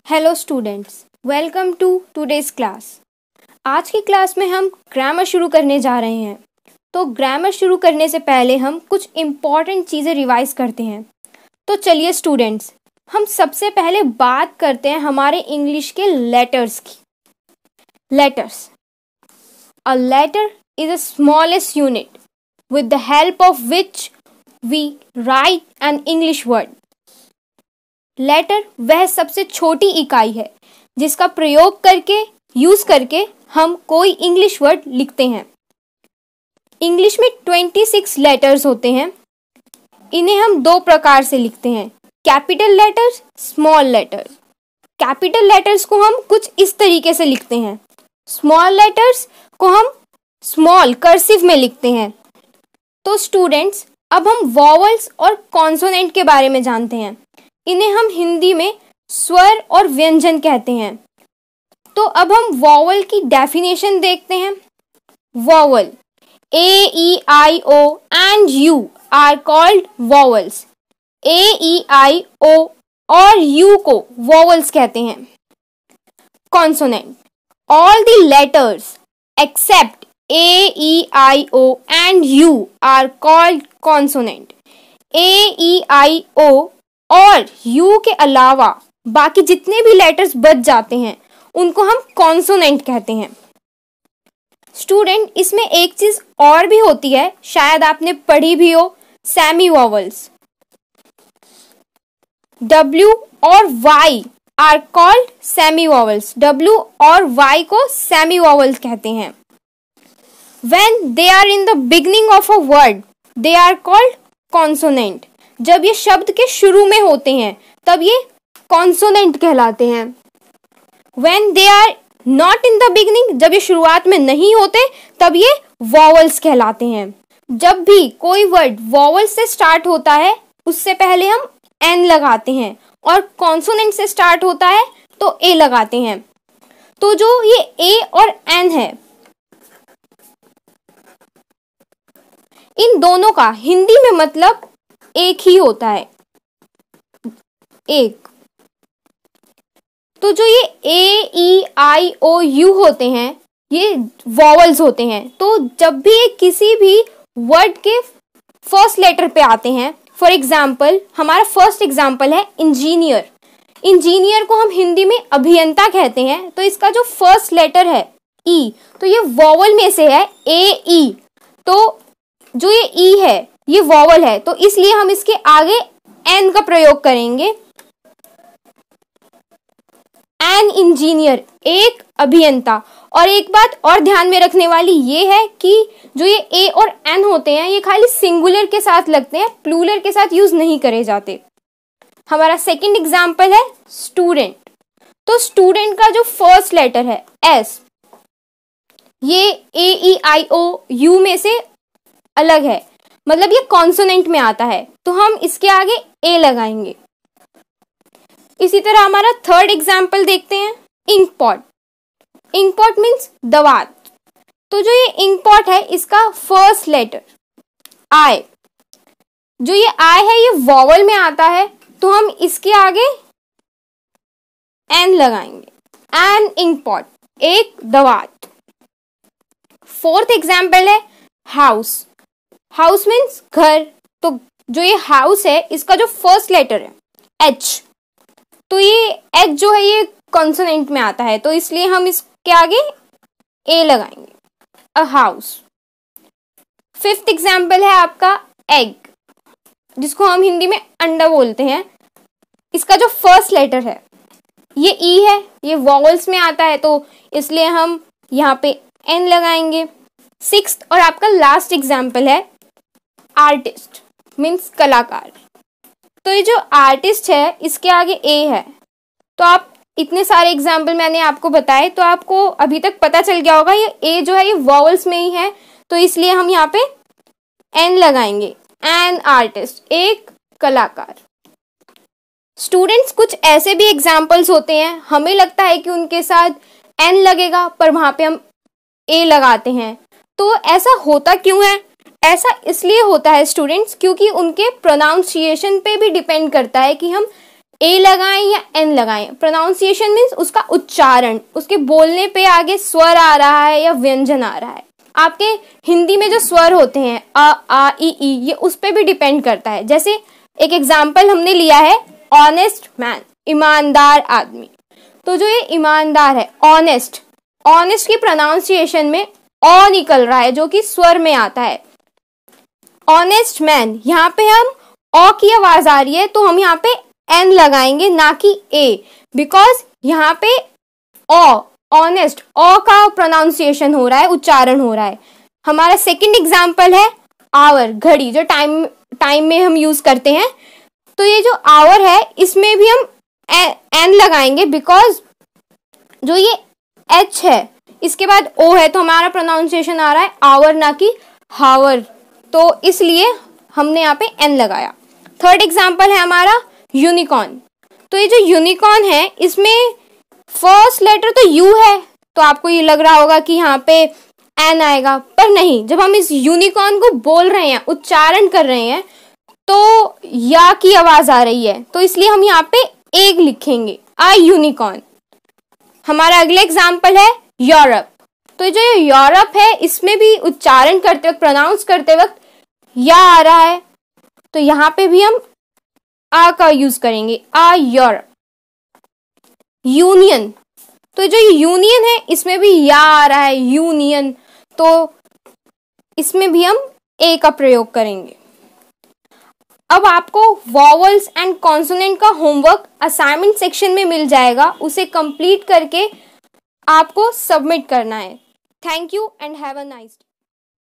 Hello students, welcome to today's class. आज की class में हम ग्रामर शुरू करने जा रहे हैं। तो ग्रामर शुरू करने से पहले हम कुछ इम्पॉर्टेंट चीज़ें रिवाइज करते हैं। तो चलिए स्टूडेंट्स, हम सबसे पहले बात करते हैं हमारे इंग्लिश के लेटर्स की। Letters. A letter is a smallest unit with the help of which we write an English word. Letter वह सबसे छोटी इकाई है जिसका प्रयोग करके यूज करके हम कोई इंग्लिश वर्ड लिखते हैं। इंग्लिश में 26 लेटर्स होते हैं। इन्हें हम दो प्रकार से लिखते हैं, capital letters, small letters. Capital letters को हम कुछ इस तरीके से लिखते हैं। स्मॉल लेटर्स को हम स्मॉल कर्सिव में लिखते हैं। तो स्टूडेंट्स, अब हम वॉवल्स और कॉन्सोनेंट के बारे में जानते हैं। इन्हें हम हिंदी में स्वर और व्यंजन कहते हैं। तो अब हम वॉवल की डेफिनेशन देखते हैं। Vowel, A E I O and U are called vowels. A E I O और यू को वॉवल्स कहते हैं। Consonant, all the letters except A E I O and U are called consonant. A E I O और U के अलावा बाकी जितने भी लेटर्स बच जाते हैं उनको हम कॉन्सोनेंट कहते हैं। स्टूडेंट, इसमें एक चीज और भी होती है, शायद आपने पढ़ी भी हो, सेमी वॉवल्स। W और Y are called semi vowels. W और Y को सेमी वॉवल्स कहते हैं। When they are in the beginning of a word, they are called consonant. जब ये शब्द के शुरू में होते हैं तब ये कॉन्सोनेंट कहलाते हैं। When they are not in the beginning, जब ये शुरुआत में नहीं होते तब ये वॉवल्स कहलाते हैं। जब भी कोई वर्ड वॉवल से स्टार्ट होता है उससे पहले हम एन लगाते हैं, और कॉन्सोनेंट से स्टार्ट होता है तो ए लगाते हैं। तो जो ये ए और एन है, इन दोनों का हिंदी में मतलब एक ही होता है, एक। तो जो ये ए ई आई ओ यू होते हैं ये वॉवल्स होते हैं। तो जब भी ये किसी भी वर्ड के फर्स्ट लेटर पे आते हैं, फॉर एग्जाम्पल हमारा फर्स्ट एग्जाम्पल है इंजीनियर। इंजीनियर को हम हिंदी में अभियंता कहते हैं। तो इसका जो फर्स्ट लेटर है ई, तो ये वॉवल में से है, ए ई। तो जो ये ई है ये वॉवल है, तो इसलिए हम इसके आगे एन का प्रयोग करेंगे। एन इंजीनियर, एक अभियंता। और एक बात और ध्यान में रखने वाली ये है कि जो ये ए और एन होते हैं ये खाली सिंगुलर के साथ लगते हैं, प्लूरल के साथ यूज नहीं करे जाते। हमारा सेकंड एग्जाम्पल है स्टूडेंट। तो स्टूडेंट का जो फर्स्ट लेटर है एस, ये ए ई आई ओ यू में से अलग है, मतलब ये कॉन्सोनेंट में आता है, तो हम इसके आगे ए लगाएंगे। इसी तरह हमारा थर्ड एग्जाम्पल देखते हैं, इंकपॉट। इंकपॉट मीन्स दवात। तो जो ये इंकपॉट है इसका फर्स्ट लेटर आई, जो ये आई है ये वॉवल में आता है, तो हम इसके आगे एन लगाएंगे। एन इंकपॉट, एक दवात। फोर्थ एग्जाम्पल है हाउस। हाउस मीन्स घर। तो जो ये हाउस है इसका जो फर्स्ट लेटर है एच, तो ये एच जो है ये कॉन्सोनेंट में आता है, तो इसलिए हम इसके आगे ए लगाएंगे, अ हाउस। फिफ्थ एग्जाम्पल है आपका एग, जिसको हम हिंदी में अंडा बोलते हैं। इसका जो फर्स्ट लेटर है ये ई है, ये वॉवल्स में आता है, तो इसलिए हम यहाँ पे एन लगाएंगे। सिक्स्थ और आपका लास्ट एग्जाम्पल है आर्टिस्ट, मीन्स कलाकार। तो ये जो आर्टिस्ट है इसके आगे ए है। तो आप इतने सारे एग्जाम्पल मैंने आपको बताए, तो आपको अभी तक पता चल गया होगा ये ए जो है ये वॉवल्स में ही है, तो इसलिए हम यहाँ पे एन लगाएंगे। एन आर्टिस्ट, एक कलाकार। स्टूडेंट्स, कुछ ऐसे भी एग्जाम्पल्स होते हैं हमें लगता है कि उनके साथ एन लगेगा पर वहां पे हम ए लगाते हैं। तो ऐसा होता क्यों है? ऐसा इसलिए होता है स्टूडेंट्स क्योंकि उनके प्रोनाउंसिएशन पे भी डिपेंड करता है कि हम ए लगाएं या एन लगाएं, प्रोनाउंसिएशन मीन्स उसका उच्चारण, उसके बोलने पे आगे स्वर आ रहा है या व्यंजन आ रहा है। आपके हिंदी में जो स्वर होते हैं अ आ ई ई, ये उस पे भी डिपेंड करता है। जैसे एक एग्जाम्पल हमने लिया है ऑनेस्ट मैन, ईमानदार आदमी। तो जो ये ईमानदार है, ऑनेस्ट, ऑनेस्ट की प्रोनाउंसिएशन में ओ निकल रहा है जो कि स्वर में आता है। ऑनेस्ट मैन, यहाँ पे हम ओ की आवाज आ रही है तो हम यहाँ पे एन लगाएंगे ना कि ए, बिकॉज यहाँ पे ओ, ऑनेस्ट, ओ का प्रोनाउंसिएशन हो रहा है, उच्चारण हो रहा है। हमारा सेकंड एग्जाम्पल है आवर, घड़ी, जो टाइम में हम यूज करते हैं। तो ये जो आवर है इसमें भी हम एन लगाएंगे बिकॉज जो ये एच है इसके बाद ओ है तो हमारा प्रोनाउंसिएशन आ रहा है आवर ना कि हावर, तो इसलिए हमने यहाँ पे एन लगाया। थर्ड एग्जाम्पल है हमारा यूनिकॉर्न। तो ये जो यूनिकॉर्न है इसमें फर्स्ट लेटर तो यू है, तो आपको ये लग रहा होगा कि यहाँ पे एन आएगा, पर नहीं। जब हम इस यूनिकॉर्न को बोल रहे हैं, उच्चारण कर रहे हैं, तो या की आवाज आ रही है, तो इसलिए हम यहाँ पे एक लिखेंगे, आ यूनिकॉर्न। हमारा अगला एग्जाम्पल है यूरोप। तो जो यूरोप है इसमें भी उच्चारण करते वक्त, प्रोनाउंस करते वक्त या आ रहा है, तो यहाँ पे भी हम आ का यूज करेंगे, आ यूरोप। यूनियन, तो जो यूनियन है इसमें भी या आ रहा है, यूनियन, तो इसमें भी हम ए का प्रयोग करेंगे। अब आपको वॉवल्स एंड कॉन्सोनेंट का होमवर्क असाइनमेंट सेक्शन में मिल जाएगा, उसे कंप्लीट करके आपको सबमिट करना है। Thank you and have a nice day.